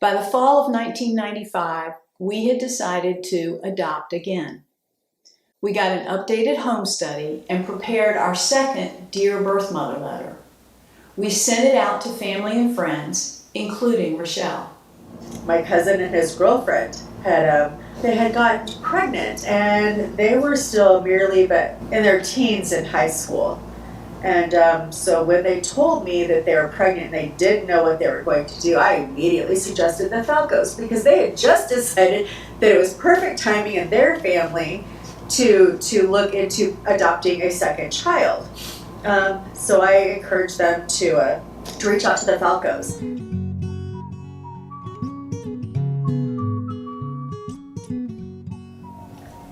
By the fall of 1995, we had decided to adopt again. We got an updated home study and prepared our second Dear Birth Mother letter. We sent it out to family and friends, including Rochelle. My cousin and his girlfriend had gotten pregnant, and they were still merely but in their teens in high school. And so when they told me that they were pregnant and they didn't know what they were going to do, I immediately suggested the Falcos, because they had just decided that it was perfect timing in their family to look into adopting a second child. So I encouraged them to reach out to the Falcos.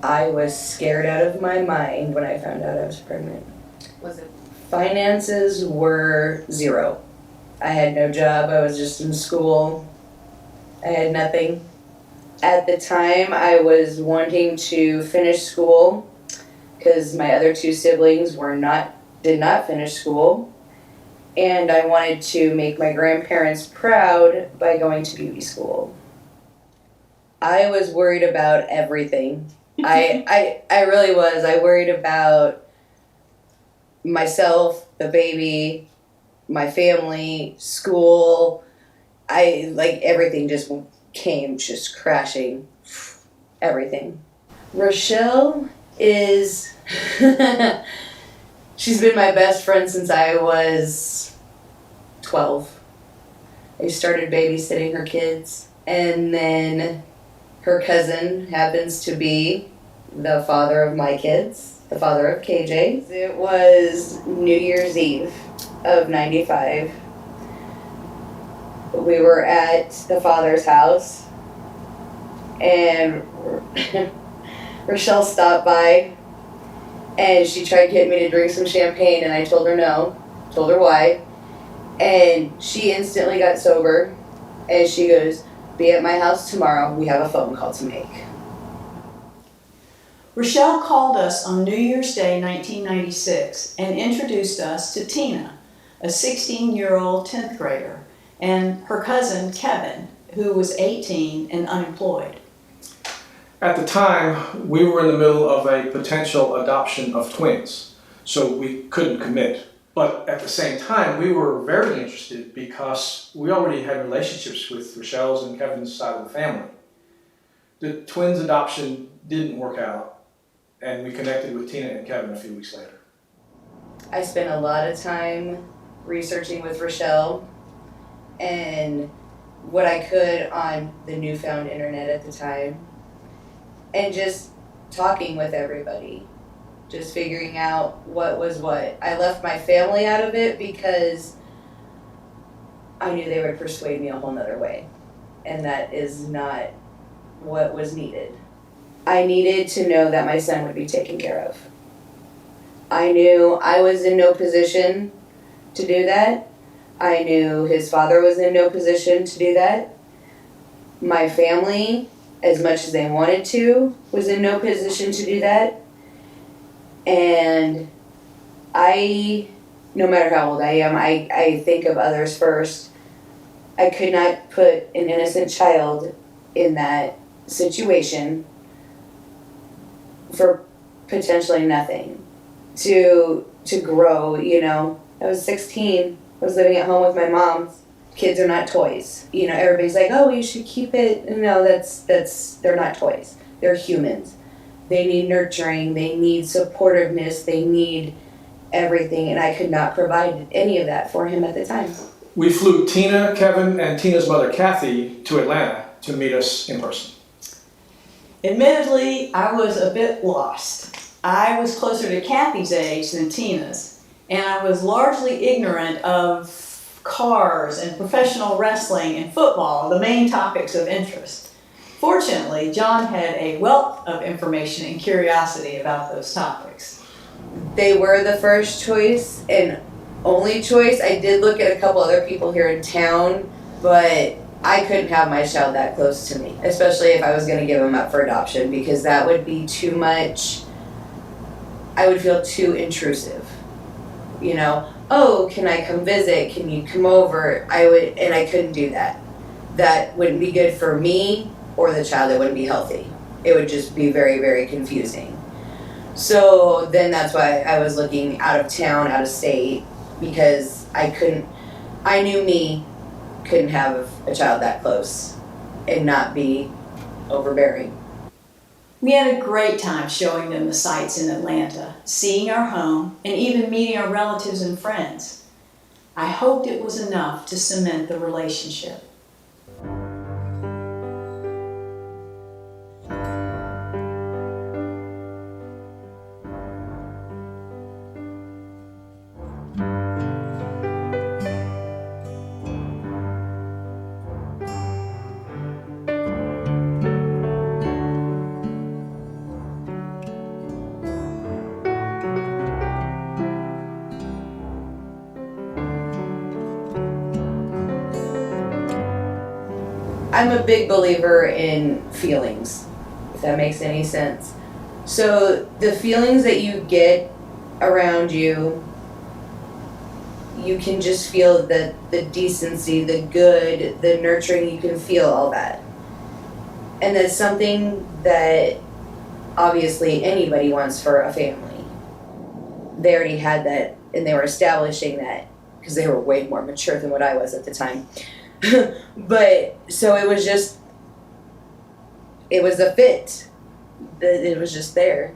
I was scared out of my mind when I found out I was pregnant. Was it? Finances were zero. I had no job, I was just in school. I had nothing. At the time, I was wanting to finish school because my other two siblings did not finish school. And I wanted to make my grandparents proud by going to beauty school. I was worried about everything. I really was. I worried about myself, the baby, my family, school. Everything just came just crashing. Everything. Rochelle is she's been my best friend since I was 12. I started babysitting her kids, and then her cousin happens to be the father of my kids, the father of KJ. It was New Year's Eve of 95. We were at the father's house, and Rochelle stopped by, and she tried to get me to drink some champagne, and I told her no, told her why, and she instantly got sober, and she goes, "Be at my house tomorrow, we have a phone call to make." Rochelle called us on New Year's Day 1996 and introduced us to Tina, a 16-year-old 10th grader, and her cousin Kevin, who was 18 and unemployed. At the time, we were in the middle of a potential adoption of twins, so we couldn't commit. But at the same time, we were very interested because we already had relationships with Rochelle's and Kevin's side of the family. The twins adoption didn't work out, and we connected with Tina and Kevin a few weeks later. I spent a lot of time researching with Rochelle and what I could on the newfound internet at the time, and just talking with everybody. Just figuring out what was what. I left my family out of it because I knew they would persuade me a whole nother way. And that is not what was needed. I needed to know that my son would be taken care of. I knew I was in no position to do that. I knew his father was in no position to do that. My family, as much as they wanted to, was in no position to do that. And no matter how old I am, I think of others first. I could not put an innocent child in that situation for potentially nothing. To grow, I was 16, I was living at home with my mom. Kids are not toys. Everybody's like, oh, you should keep it. No, they're not toys. They're humans. They need nurturing, they need supportiveness, they need everything, and I could not provide any of that for him at the time. We flew Tina, Kevin, and Tina's mother, Kathy, to Atlanta to meet us in person. Admittedly, I was a bit lost. I was closer to Kathy's age than Tina's, and I was largely ignorant of cars and professional wrestling and football, the main topics of interest. Fortunately, John had a wealth of information and curiosity about those topics. They were the first choice and only choice. I did look at a couple other people here in town, but I couldn't have my child that close to me, especially if I was going to give him up for adoption, because that would be too much. I would feel too intrusive. Oh, can I come visit? Can you come over? I couldn't do that. that wouldn't be good for me or the child. It wouldn't be healthy. It would just be very, very confusing. So then that's why I was looking out of town, out of state, because I knew me couldn't have a child that close and not be overbearing. We had a great time showing them the sights in Atlanta, seeing our home, and even meeting our relatives and friends. I hoped it was enough to cement the relationship. I'm a big believer in feelings, if that makes any sense. So the feelings that you get around you, you can just feel the decency, the good, the nurturing, you can feel all that. And that's something that obviously anybody wants for a family. They already had that, and they were establishing that because they were way more mature than what I was at the time. But so it was a fit. It was just there.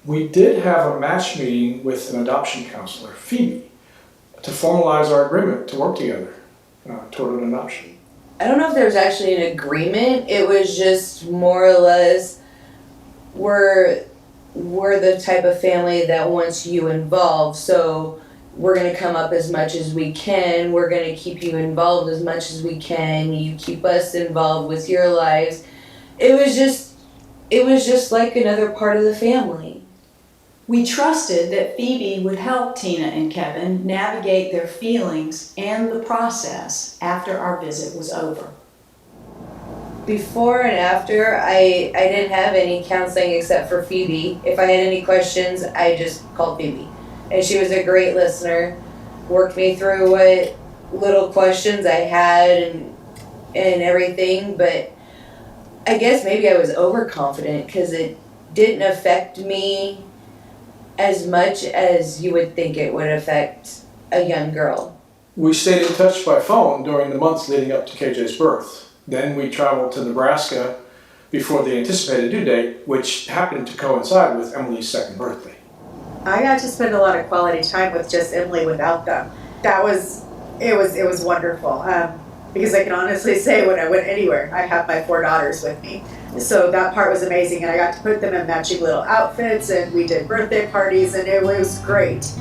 We did have a match meeting with an adoption counselor, Phoebe, to formalize our agreement to work together toward an adoption. I don't know if there was actually an agreement. It was just more or less, we're the type of family that wants you involved, so we're going to come up as much as we can. We're going to keep you involved as much as we can. You keep us involved with your lives. It was just like another part of the family. We trusted that Phoebe would help Tina and Kevin navigate their feelings and the process after our visit was over. Before and after, I didn't have any counseling except for Phoebe. If I had any questions, I just called Phoebe. And she was a great listener, worked me through what little questions I had and everything. But I guess maybe I was overconfident because it didn't affect me as much as you would think it would affect a young girl. We stayed in touch by phone during the months leading up to KJ's birth. Then we traveled to Nebraska before the anticipated due date, which happened to coincide with Emily's second birthday. I got to spend a lot of quality time with just Emily without them. It was wonderful. Because I can honestly say when I went anywhere, I have my 4 daughters with me. So that part was amazing, and I got to put them in matching little outfits, and we did birthday parties, and it was great.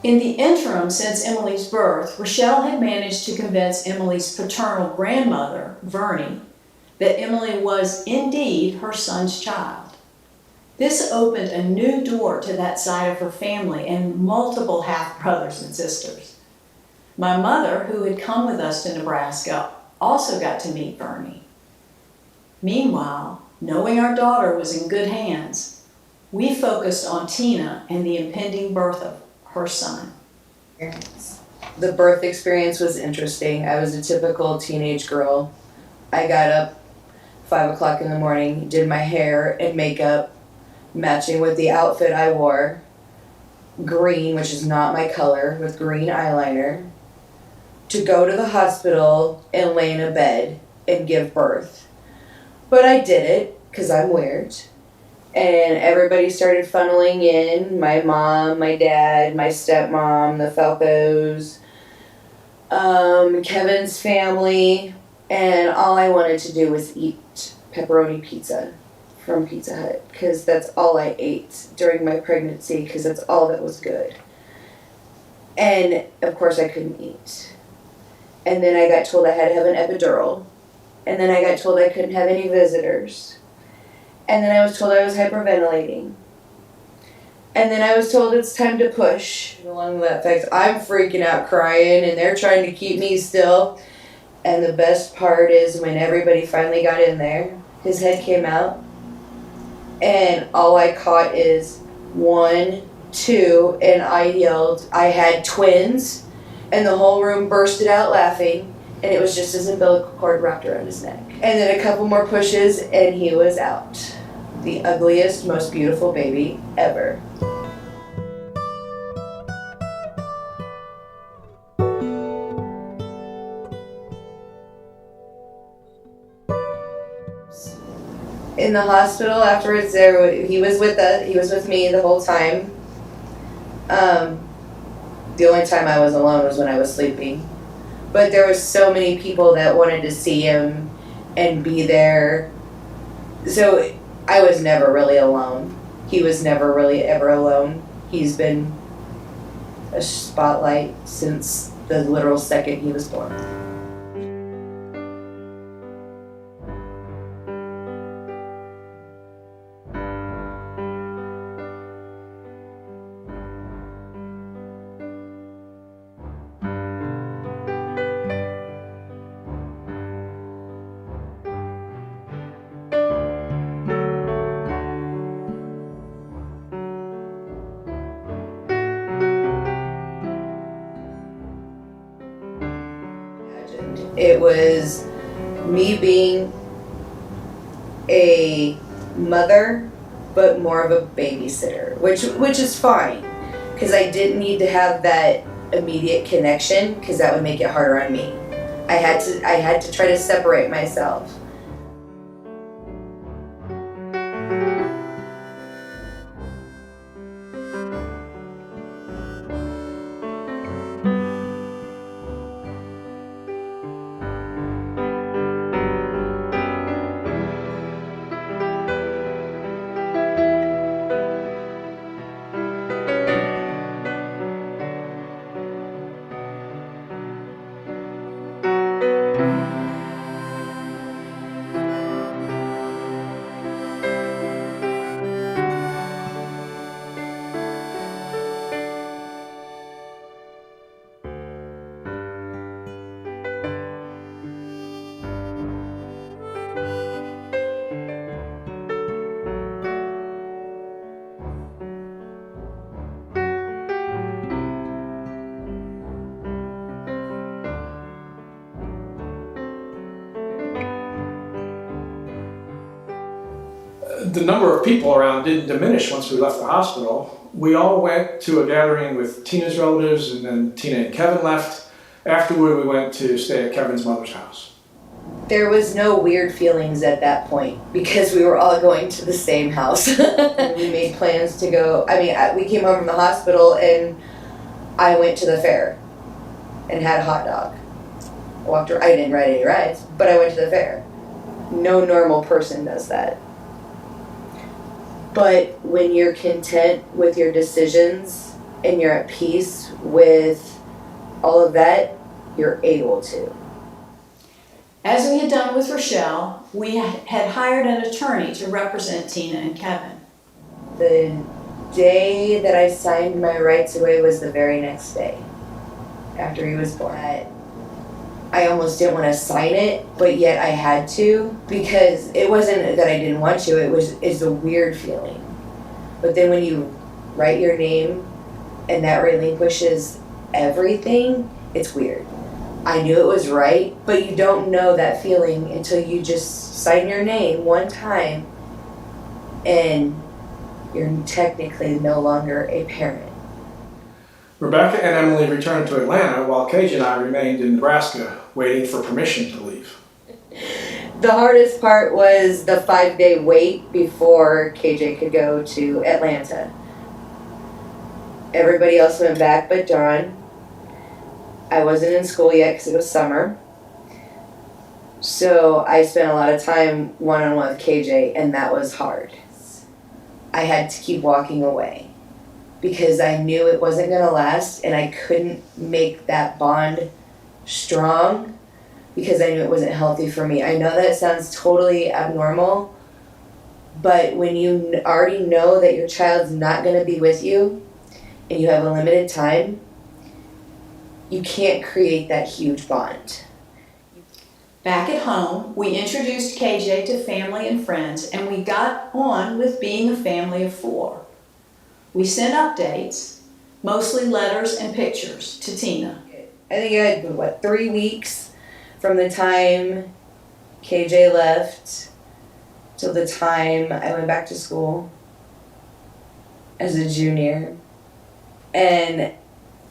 In the interim since Emily's birth, Rochelle had managed to convince Emily's paternal grandmother, Vernie, that Emily was indeed her son's child. This opened a new door to that side of her family and multiple half-brothers and sisters. My mother, who had come with us to Nebraska, also got to meet Vernie. Meanwhile, knowing our daughter was in good hands, we focused on Tina and the impending birth of her son. The birth experience was interesting. I was a typical teenage girl. I got up 5 o'clock in the morning, did my hair and makeup, matching with the outfit I wore, green, which is not my color, with green eyeliner, to go to the hospital and lay in a bed and give birth. But I did it because I'm weird. And everybody started funneling in. My mom, my dad, my stepmom, the Falcos, Kevin's family. And all I wanted to do was eat pepperoni pizza from Pizza Hut. Because that's all I ate during my pregnancy. Because that's all that was good. And of course I couldn't eat. And then I got told I had to have an epidural. And then I got told I couldn't have any visitors. And then I was told I was hyperventilating. And then I was told it's time to push. Along that fact, I'm freaking out crying and they're trying to keep me still. And the best part is when everybody finally got in there, his head came out. And all I caught is 1, 2, and I yelled, I had twins. And the whole room bursted out laughing. And it was just his umbilical cord wrapped around his neck. And then a couple more pushes and he was out. The ugliest, most beautiful baby ever. In the hospital afterwards, he was with me the whole time. The only time I was alone was when I was sleeping. But there was so many people that wanted to see him and be there. So I was never really alone. He was never really ever alone. He's been a spotlight since the literal second he was born. It was me being a mother, but more of a babysitter, which is fine, because I didn't need to have that immediate connection, because that would make it harder on me. I had to try to separate myself. The number of people around didn't diminish once we left the hospital. We all went to a gathering with Tina's relatives, and then Tina and Kevin left. Afterward, we went to stay at Kevin's mother's house. There was no weird feelings at that point because we were all going to the same house. We made plans to go. We came home from the hospital and I went to the fair and had a hot dog. I didn't ride any rides, but I went to the fair. No normal person does that. But when you're content with your decisions and you're at peace with all of that, you're able to. As we had done with Rochelle, we had hired an attorney to represent Tina and Kevin. The day that I signed my rights away was the very next day after he was born. I almost didn't want to sign it, but yet I had to, because it wasn't that I didn't want to, it's a weird feeling. But then when you write your name and that relinquishes everything, it's weird. I knew it was right, but you don't know that feeling until you just sign your name one time and you're technically no longer a parent. Rebecca and Emily returned to Atlanta while KJ and I remained in Nebraska waiting for permission to leave. The hardest part was the 5-day wait before KJ could go to Atlanta. Everybody else went back but Dawn. I wasn't in school yet because it was summer. So I spent a lot of time one-on-one with KJ, and that was hard. I had to keep walking away because I knew it wasn't going to last, and I couldn't make that bond strong because I knew it wasn't healthy for me. I know that sounds totally abnormal, but when you already know that your child's not going to be with you and you have a limited time, you can't create that huge bond. Back at home, we introduced KJ to family and friends, and we got on with being a family of 4. We sent updates, mostly letters and pictures, to Tina. I think I had, 3 weeks from the time KJ left till the time I went back to school as a junior. And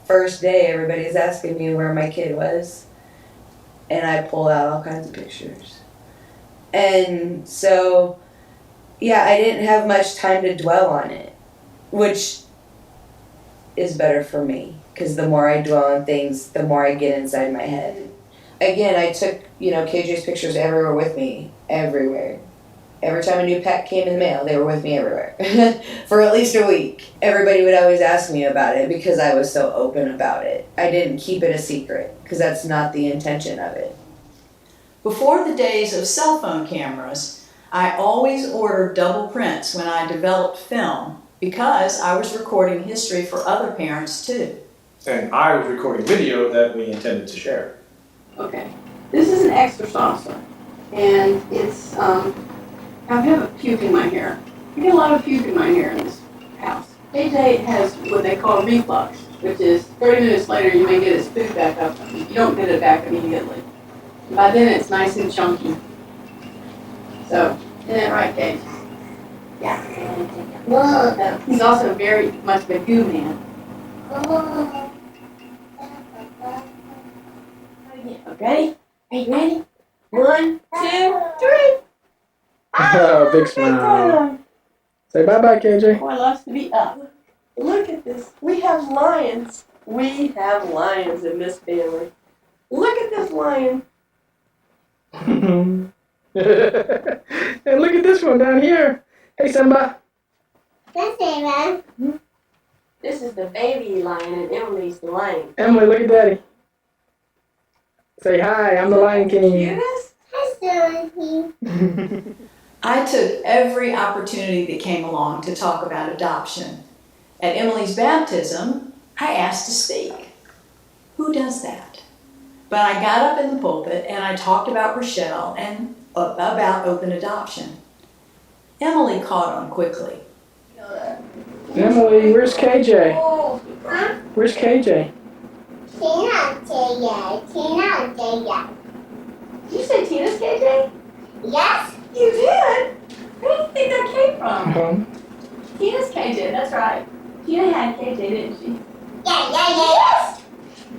first day, everybody's asking me where my kid was. And I pulled out all kinds of pictures. And so, yeah, I didn't have much time to dwell on it, which is better for me, because the more I dwell on things, the more I get inside my head. Again, I took, KJ's pictures everywhere with me, everywhere. Every time a new pet came in the mail, they were with me everywhere for at least a week. Everybody would always ask me about it because I was so open about it. I didn't keep it a secret because that's not the intention of it. Before the days of cell phone cameras, I always ordered double prints when I developed film because I was recording history for other parents too. And I was recording video that we intended to share. Okay, this is an extra saucer, and it's, I have a puke in my hair. I get a lot of puke in my hair in this house. AJ has what they call reflux, which is 30 minutes later you may get his food back up. You don't get it back immediately. By then it's nice and chunky. So, isn't that right, Kate? Yeah. He's also very much of a goo man. Okay? Are you ready? 1, 2, 3. Oh, big smile. Say bye-bye, KJ. Boy loves to be up. Look at this. We have lions. We have lions in this family. Look at this lion. And look at this one down here. Hey, Simba. This is the baby lion and Emily's the lion. Emily, look at Daddy. Say hi, I'm the Lion King. Cutest? I took every opportunity that came along to talk about adoption. At Emily's baptism, I asked to speak. Who does that? But I got up in the pulpit and I talked about Rochelle and about open adoption. Emily caught on quickly. Emily, where's KJ? Where's KJ? Did you say Tina's KJ? Yes. You did? Where do you think that came from? Home. Tina's KJ, that's right. Tina had KJ, didn't she? Yes.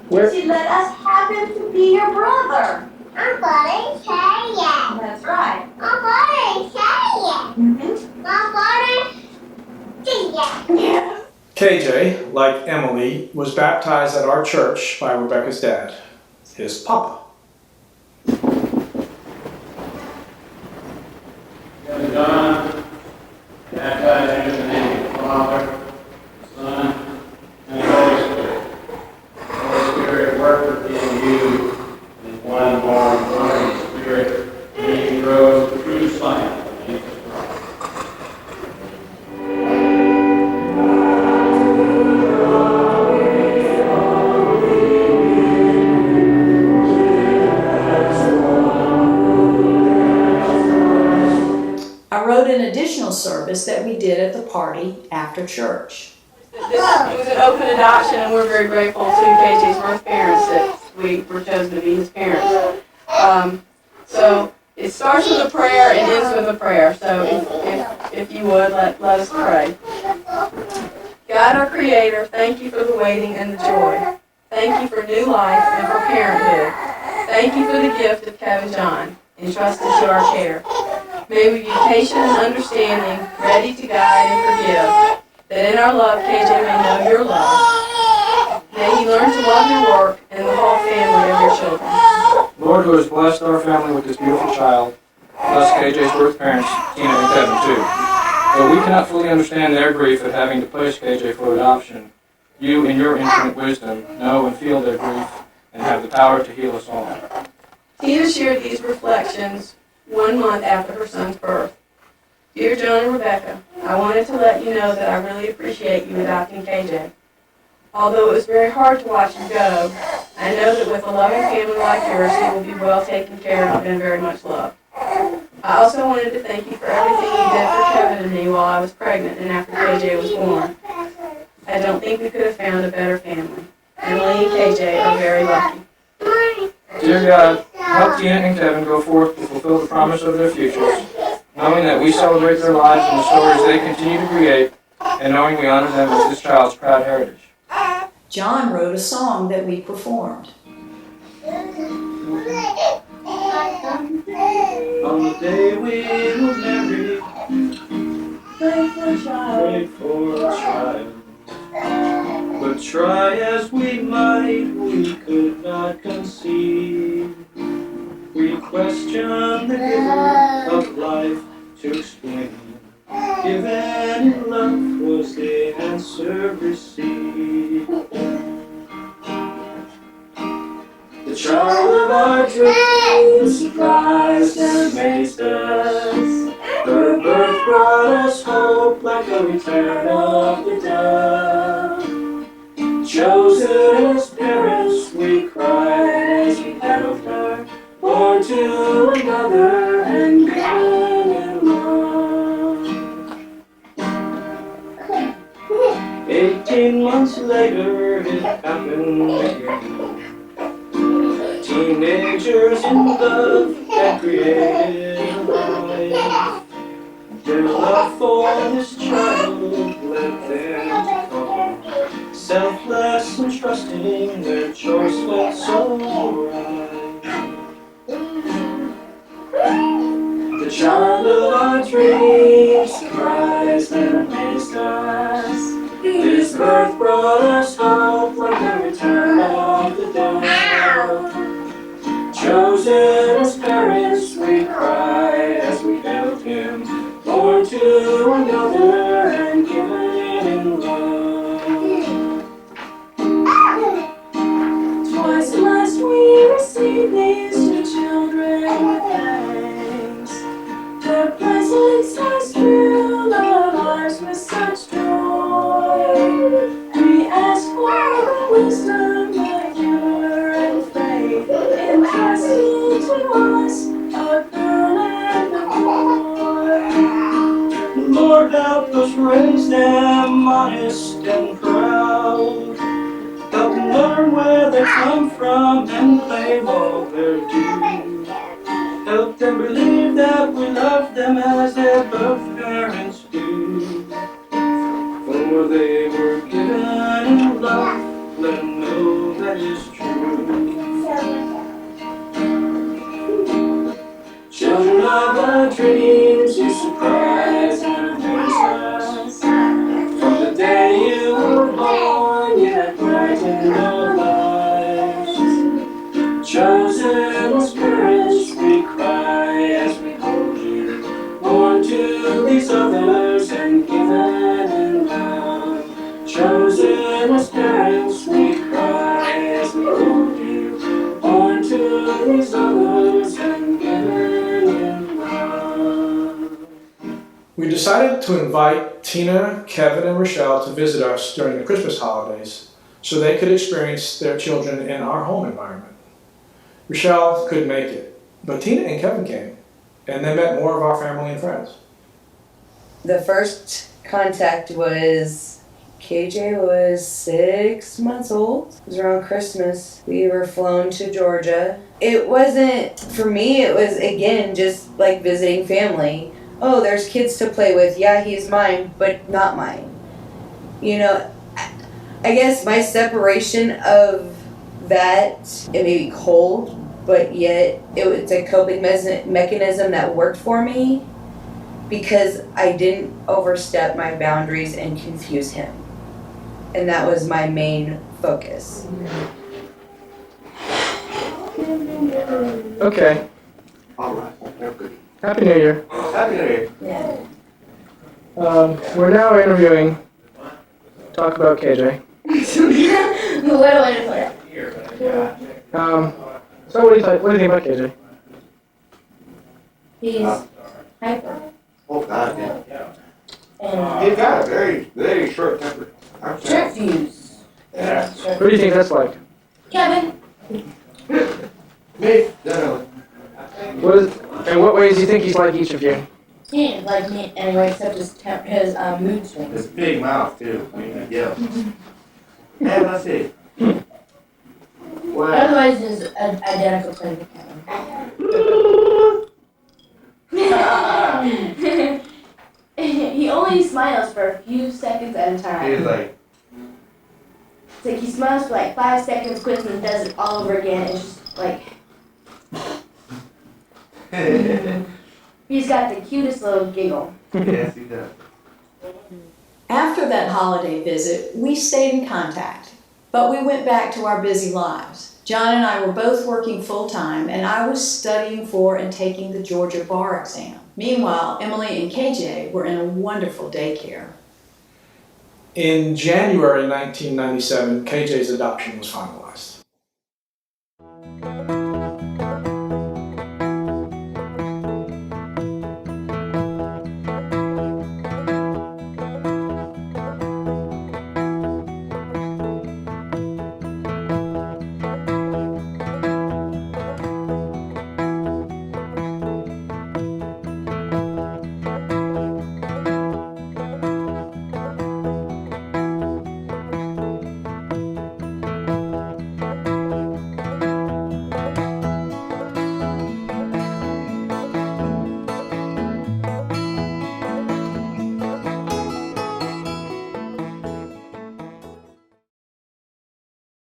Where? She let us happen to be your brother. I'm going to say yes. That's right. I'm going to say yes. Mm-hmm. I'm going to say yes. Yeah. KJ, like Emily, was baptized at our church by Rebecca's dad, his papa. John, baptized in the name of the Father, Son, and the Holy Spirit. The Holy Spirit worketh in you in one born of the Spirit, and he grows to true science of Jesus Christ. I wrote an additional service that we did at the party after church. This was an open adoption, and we're very grateful to KJ's birth parents that we were chosen to be his parents. So it starts with a prayer and ends with a prayer. So if you would, let us pray. God, our Creator, thank you for the waiting and the joy. Thank you for new life and for parenthood. Thank you for the gift of Kevin John, entrusted to our care. May we be patient and understanding, ready to guide and forgive, that in our love, KJ may know your love. May he learn to love your work and the whole family of your children. Lord, who has blessed our family with this beautiful child, bless KJ's birth parents, Tina and Kevin, too. Though we cannot fully understand their grief at having to place KJ for adoption, you, in your infinite wisdom, know and feel their grief and have the power to heal us all. Tina shared these reflections 1 month after her son's birth. Dear John and Rebecca, I wanted to let you know that I really appreciate you adopting KJ. Although it was very hard to watch him go, I know that with a loving family like yours, he will be well taken care of and very much loved. I also wanted to thank you for everything you did for Kevin and me while I was pregnant and after KJ was born. I don't think we could have found a better family. Emily and KJ are very lucky. Dear God, help Tina and Kevin go forth to fulfill the promise of their futures, knowing that we celebrate their lives and the stories they continue to create, and knowing we honor them as this child's proud heritage. John wrote a song that we performed. On the day we were married, Pray for a child. prayed for a child. But try as we might, we could not conceive. We questioned the giver of life to explain. Given in love was the answer received. The child of our dreams surprised and amazed us. Her birth brought us hope like a return of the dove. Chosen as parents, we cried as we held her, born to another and given in love. 18 months later, it happened again. Teenagers in love had created a life. Their love for this child led them to come. Selfless and trusting, their choice went so right. The child of our dreams surprised and amazed us. His birth brought us hope like the return of the dove. Chosen as parents, we cried as we held him, born to another and given in love. Twice must we receive these two children with thanks. Their presence has filled our lives with such joy. We ask for the wisdom, the humor, and faith entrusted to us, a girl and a boy. Lord, help us raise them honest and proud. Help them learn where they come from and claim all their due. Help them believe that we love them as their birth parents do. For they were given in love, let them know that is true. Children of our dreams, you surprise and amaze us. From the day you were born, you have brightened our lives. Chosen as parents, we cry as we hold you, born to these others and given in love. Chosen as parents, we cry as we hold you, born to these others and given in love. We decided to invite Tina, Kevin, and Rochelle to visit us during the Christmas holidays so they could experience their children in our home environment. Rochelle couldn't make it, but Tina and Kevin came, and they met more of our family and friends. The first contact was KJ was 6 months old. It was around Christmas. We were flown to Georgia. It wasn't, for me, it was, again, just like visiting family. Oh, there's kids to play with. Yeah, he's mine, but not mine. you know, I guess my separation of that, it may be cold, but yet it's a coping mechanism that worked for me because I didn't overstep my boundaries and confuse him. And that was my main focus. Okay. All right. Good. Happy New Year. Happy New Year. Yeah. We're now interviewing. Talk about KJ. So what do you think about KJ? He's hyper. Oh, God, yeah. And He's got a very, very short temper. short fuse. Yeah. What do you think that's like? Kevin. Me, definitely. In what ways do you think he's like each of you? He ain't like me anyway, except his mood swings. His big mouth, too. I mean, yeah. And let's see. Well, Otherwise, he's identical twin to Kevin. He only smiles for a few seconds at a time. he's like, It's like he smiles for like 5 seconds, quits, and does it all over again. It's just like he's got the cutest little giggle. yes, he does. After that holiday visit, we stayed in contact, but we went back to our busy lives. John and I were both working full-time, and I was studying for and taking the Georgia bar exam. Meanwhile, Emily and KJ were in a wonderful daycare. In January 1997, KJ's adoption was finalized.